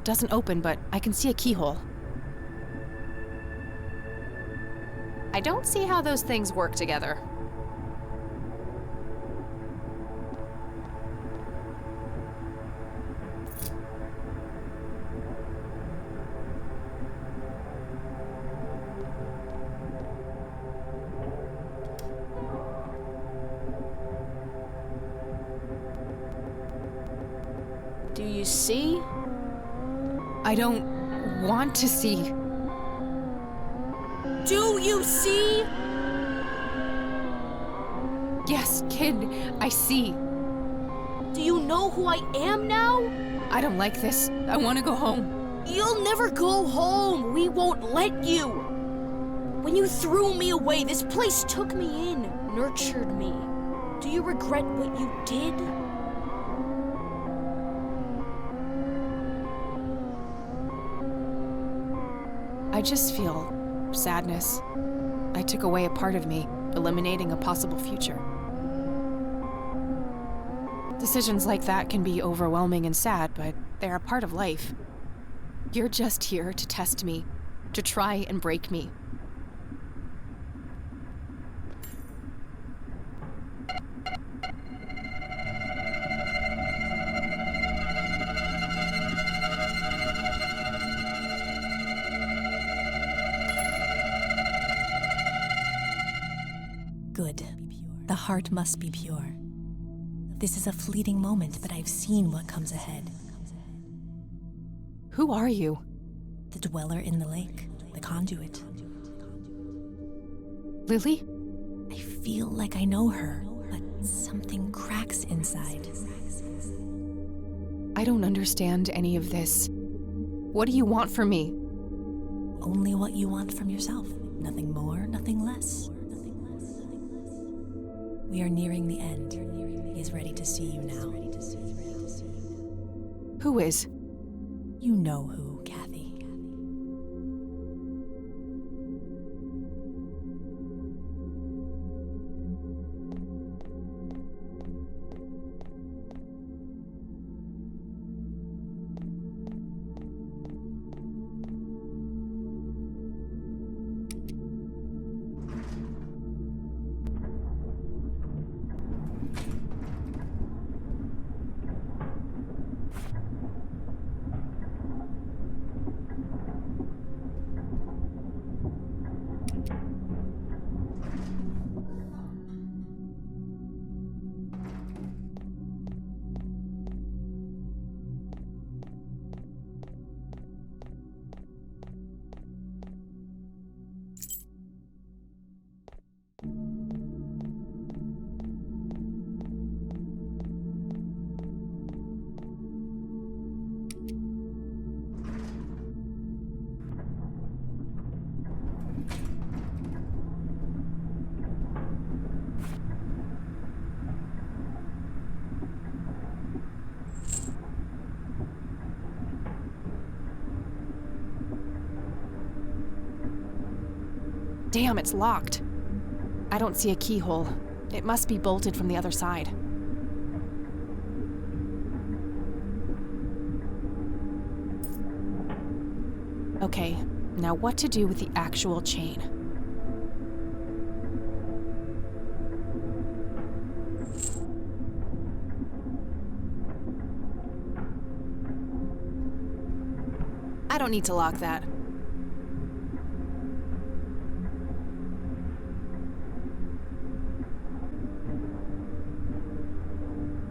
Doesn't open, but I can see a keyhole. I don't see how those things work together. Do you see? I don't want to see. Do you see? Yes, kid, I see. Do you know who I am now? I don't like this. I want to go home. You'll never go home. We won't let you. When you threw me away, this place took me in, nurtured me. Do you regret what you did? I just feel sadness. I took away a part of me, eliminating a possible future. Decisions like that can be overwhelming and sad, but they're a part of life. You're just here to test me, to try and break me. Good. The heart must be pure. This is a fleeting moment, but I've seen what comes ahead. Who are you? The dweller in the lake, the conduit. Lily? I feel like I know her, but something cracks inside. I don't understand any of this. What do you want from me? Only what you want from yourself. Nothing more, nothing less. We are nearing the end. He is ready to see you now. Who is? You know who, Kathy. Damn, it's locked. I don't see a keyhole. It must be bolted from the other side. Okay, now what to do with the actual chain? I don't need to lock that.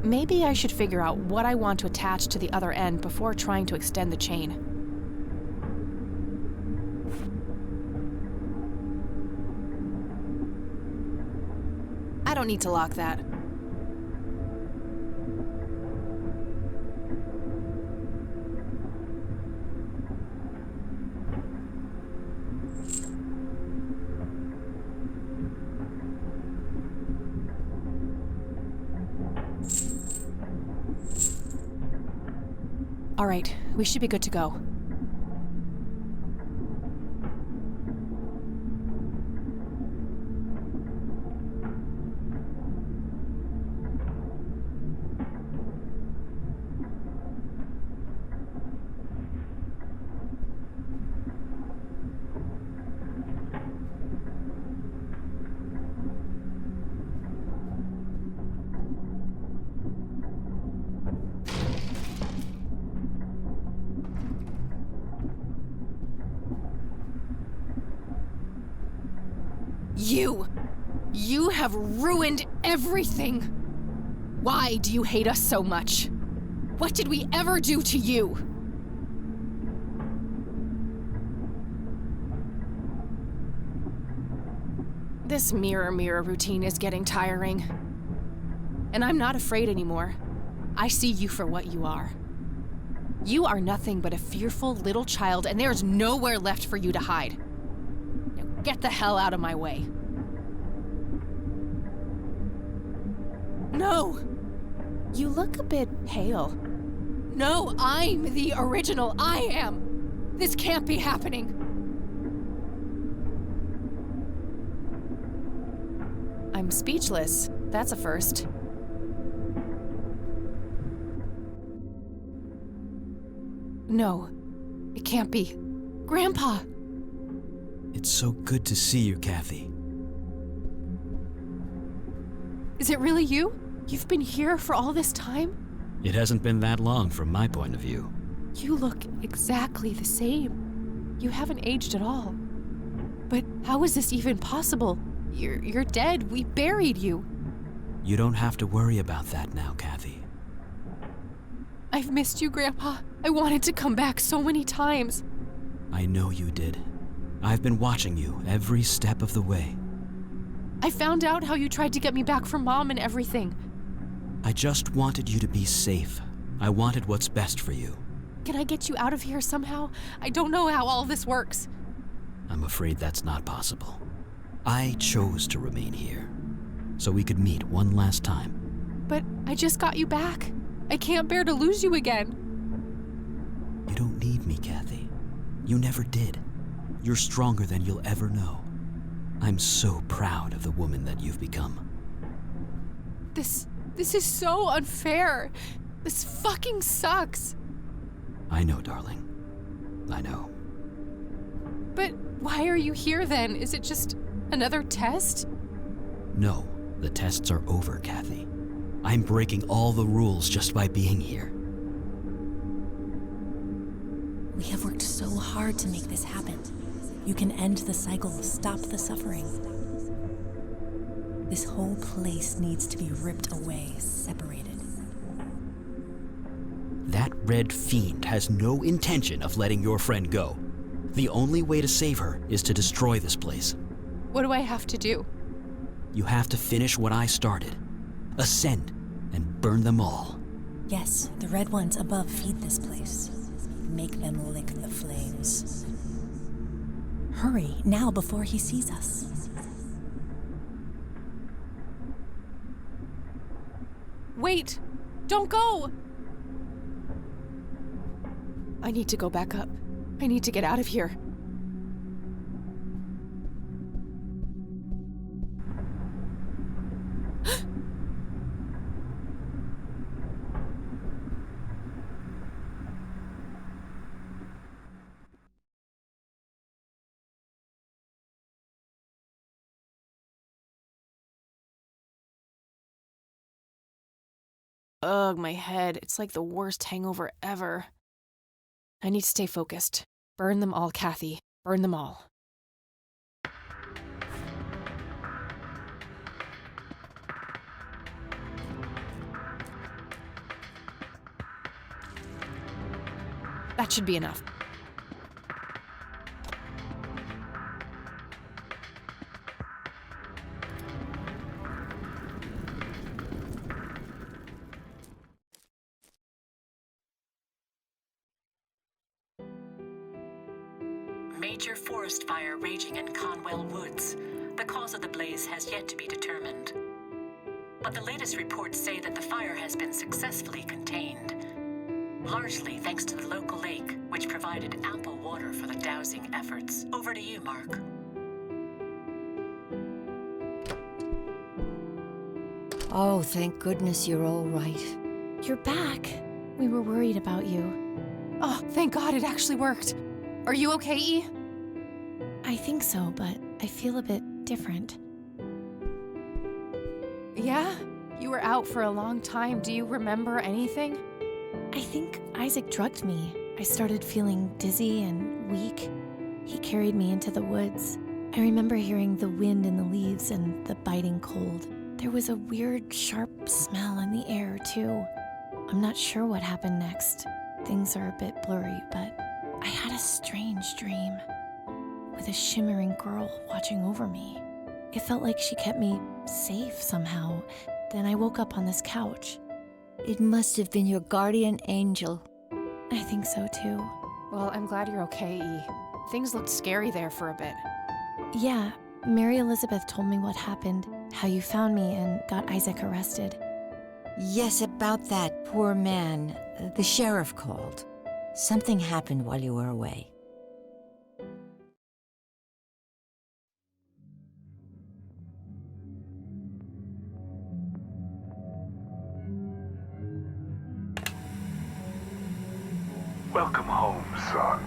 Maybe I should figure out what I want to attach to the other end before trying to extend the chain. I don't need to lock that. All right, we should be good to go. You have ruined everything! Why do you hate us so much? What did we ever do to you? This mirror routine is getting tiring. And I'm not afraid anymore. I see you for what you are. You are nothing but a fearful little child, and there's nowhere left for you to hide. Now get the hell out of my way. No! You look a bit pale. No, I'm the original. I am! This can't be happening. I'm speechless. That's a first. No, it can't be. Grandpa! It's so good to see you, Kathy. Is it really you? You've been here for all this time? It hasn't been that long from my point of view. You look exactly the same. You haven't aged at all. But how is this even possible? You're dead. We buried you. You don't have to worry about that now, Kathy. I've missed you, Grandpa. I wanted to come back so many times. I know you did. I've been watching you every step of the way. I found out how you tried to get me back from Mom and everything. I just wanted you to be safe. I wanted what's best for you. Can I get you out of here somehow? I don't know how all this works. I'm afraid that's not possible. I chose to remain here, so we could meet one last time. But I just got you back. I can't bear to lose you again. You don't need me, Kathy. You never did. You're stronger than you'll ever know. I'm so proud of the woman that you've become. This is so unfair. This fucking sucks. I know, darling. I know. But why are you here then? Is it just another test? No, the tests are over, Kathy. I'm breaking all the rules just by being here. We have worked so hard to make this happen. You can end the cycle, stop the suffering. This whole place needs to be ripped away, separated. That red fiend has no intention of letting your friend go. The only way to save her is to destroy this place. What do I have to do? You have to finish what I started. Ascend and burn them all. Yes, the red ones above feed this place. Make them lick the flames. Hurry, now before he sees us. Wait! Don't go! I need to go back up. I need to get out of here. Ugh, my head. It's like the worst hangover ever. I need to stay focused. Burn them all, Kathy. Burn them all. That should be enough. Major forest fire raging in Conwell Woods. The cause of the blaze has yet to be determined. But the latest reports say that the fire has been successfully contained, largely thanks to the local lake, which provided ample water for the dousing efforts. Over to you, Mark. Oh, thank goodness you're all right. You're back. We were worried about you. Oh, thank God it actually worked. Are you okay, E? I think so, but I feel a bit different. Yeah? You were out for a long time. Do you remember anything? I think Isaac drugged me. I started feeling dizzy and weak. He carried me into the woods. I remember hearing the wind in the leaves and the biting cold. There was a weird, sharp smell in the air, too. I'm not sure what happened next. Things are a bit blurry, but I had a strange dream with a shimmering girl watching over me. It felt like she kept me safe somehow. Then I woke up on this couch. It must have been your guardian angel. I think so too. Well, I'm glad you're okay, E. Things looked scary there for a bit. Yeah, Mary Elizabeth told me what happened, how you found me and got Isaac arrested. Yes, about that poor man. The sheriff called. Something happened while you were away. Welcome home, son.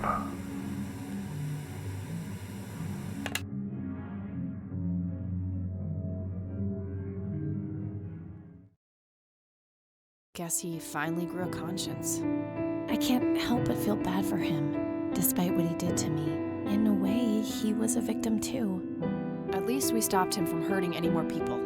Guess he finally grew a conscience. I can't help but feel bad for him, despite what he did to me. In a way, he was a victim too. At least we stopped him from hurting any more people.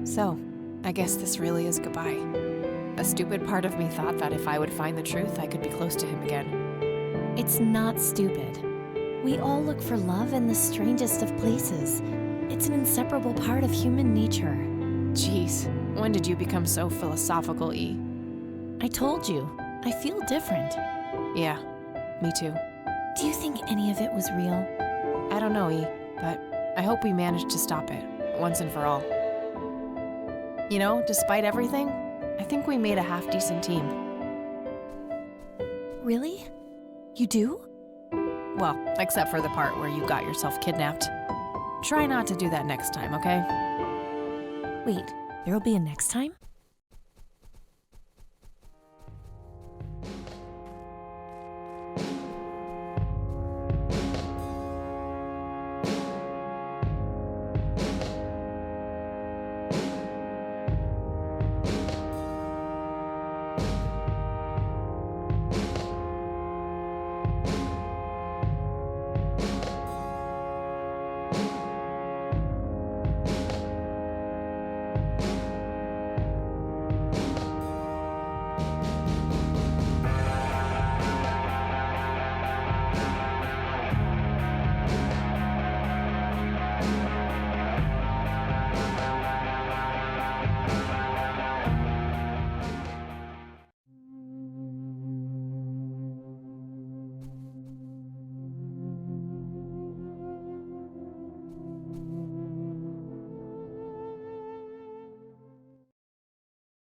So, I guess this really is goodbye. A stupid part of me thought that if I would find the truth, I could be close to him again. It's not stupid. We all look for love in the strangest of places. It's an inseparable part of human nature. Jeez, when did you become so philosophical, E? I told you, I feel different. Yeah, me too. Do you think any of it was real? I don't know, E, but I hope we managed to stop it, once and for all. You know, despite everything, I think we made a half-decent team. Really? You do? Well, except for the part where you got yourself kidnapped. Try not to do that next time, okay? Wait, there'll be a next time?